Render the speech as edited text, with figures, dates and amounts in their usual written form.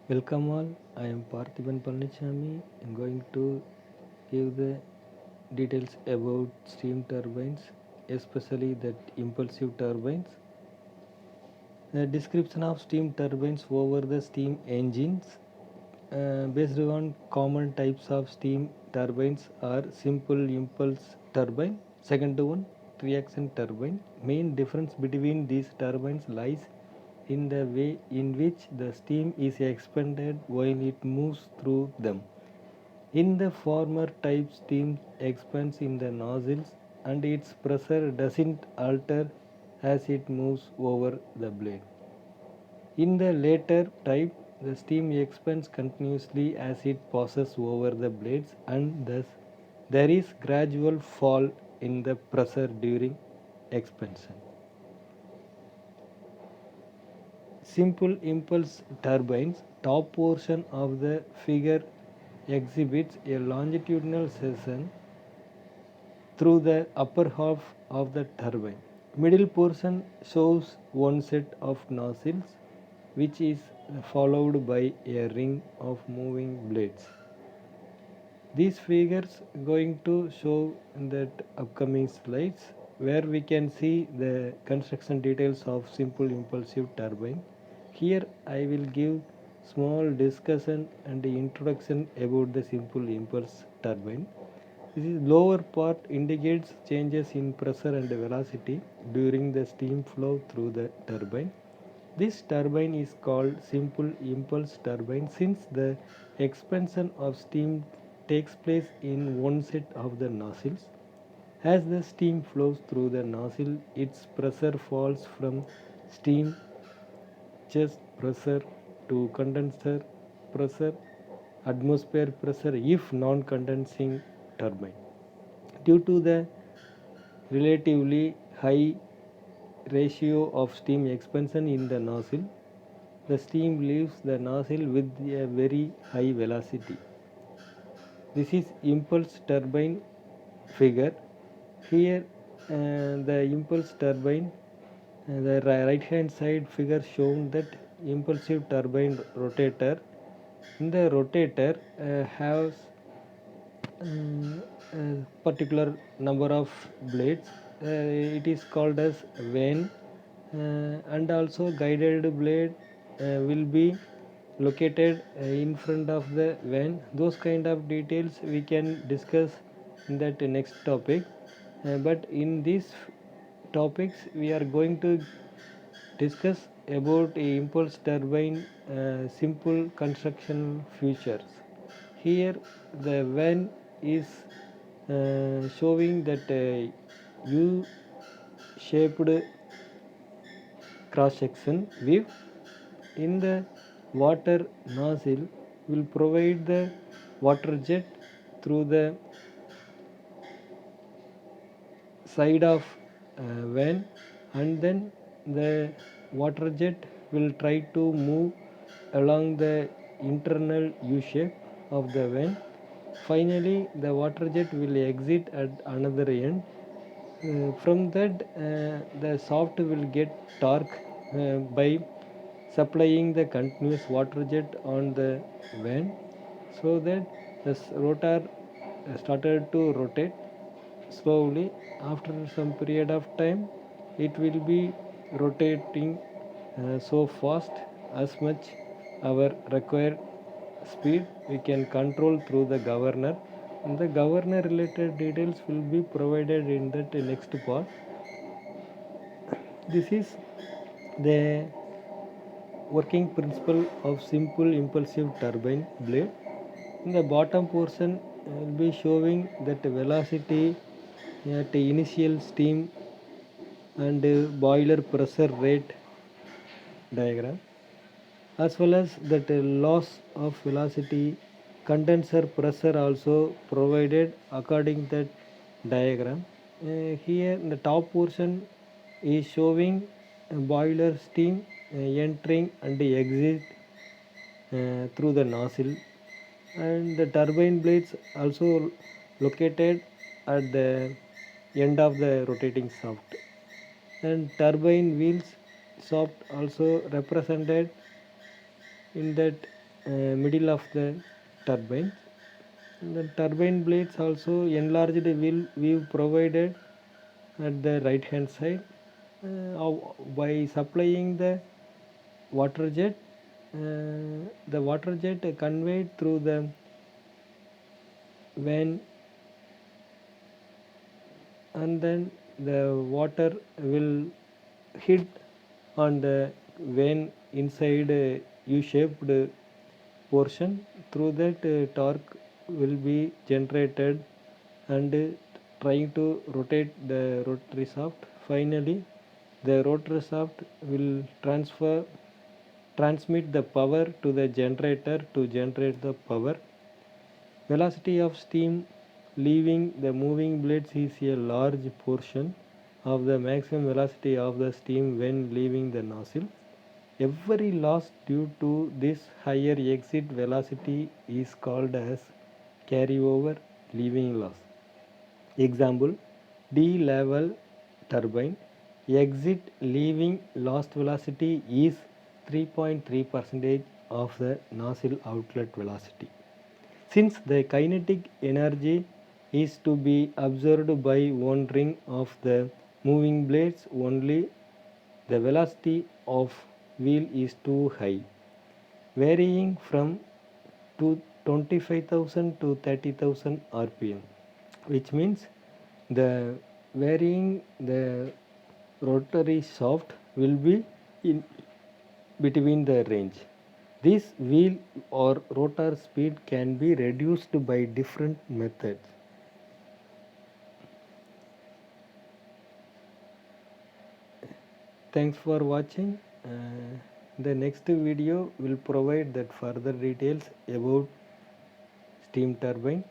Welcome all, I am Parthiban Palnichami. I am going to give the details about steam turbines, especially that impulsive turbines. The description of steam turbines over the steam engines based on common types of steam turbines are simple impulse turbine, second one reaction turbine. Main difference between these turbines lies in the way in which the steam is expended while it moves through them. In the former type, steam expands in the nozzles and its pressure doesn't alter as it moves over the blade. In the later type, the steam expands continuously as it passes over the blades, and thus there is gradual fall in the pressure during expansion. Simple impulse turbines, top portion of the figure exhibits a longitudinal section through the upper half of the turbine. Middle portion shows one set of nozzles which is followed by a ring of moving blades. These figures going to show in that upcoming slides where we can see the construction details of simple impulsive turbine. Here I will give small discussion and introduction about the simple impulse turbine. This is lower part indicates changes in pressure and velocity during the steam flow through the turbine. This turbine is called simple impulse turbine since the expansion of steam takes place in one set of the nozzles. As the steam flows through the nozzle, its pressure falls from steam chest pressure to condenser pressure, atmosphere pressure if non-condensing turbine. Due to the relatively high ratio of steam expansion in the nozzle, the steam leaves the nozzle with a very high velocity. This is impulse turbine figure. Here the impulse turbine, the right hand side figure shown that impulsive turbine rotator. In the rotator has a particular number of blades. It is called as vane, and also guided blade will be located in front of the vane. Those kind of details we can discuss in that next topic, but in these topics we are going to discuss about a impulse turbine simple construction features. Here the vane is showing that U shaped cross section view. In the water nozzle will provide the water jet through the side of vane, and then the water jet will try to move along the internal U shape of the vane. Finally the water jet will exit at another end. From that the shaft will get torque by supplying the continuous water jet on the vane, so that the rotor started to rotate slowly. After some period of time it will be rotating so fast as much our required speed we can control through the governor, and the governor related details will be provided in that next part. This is the working principle of simple impulsive turbine blade. In the bottom portion will be showing that velocity at initial steam and boiler pressure rate diagram, as well as that loss of velocity condenser pressure also provided according that diagram. Here the top portion is showing boiler steam entering and exit through the nozzle, and the turbine blades also located at the end of the rotating shaft, and turbine wheels shaft also represented in that middle of the turbine. The turbine blades also enlarged wheel provided at the right hand side by supplying the water jet. The water jet conveyed through the vane, and then the water will hit on the vane inside a U-shaped portion. Through that, torque will be generated and trying to rotate the rotary shaft. Finally, the rotary shaft will transmit the power to the generator to generate the power. Velocity of steam leaving the moving blades is a large portion of the maximum velocity of the steam when leaving the nozzle. Every loss due to this higher exit velocity is called as carryover leaving loss. Example: D-level turbine exit leaving lost velocity is 3.3% of the nozzle outlet velocity. Since the kinetic energy is to be absorbed by one ring of the moving blades only, the velocity of wheel is too high, varying from 25,000 to 30,000 rpm, which means the varying the rotary shaft will be in between the range. This wheel or rotor speed can be reduced by different methods. Thanks for watching. The next video will provide that further details about steam turbine.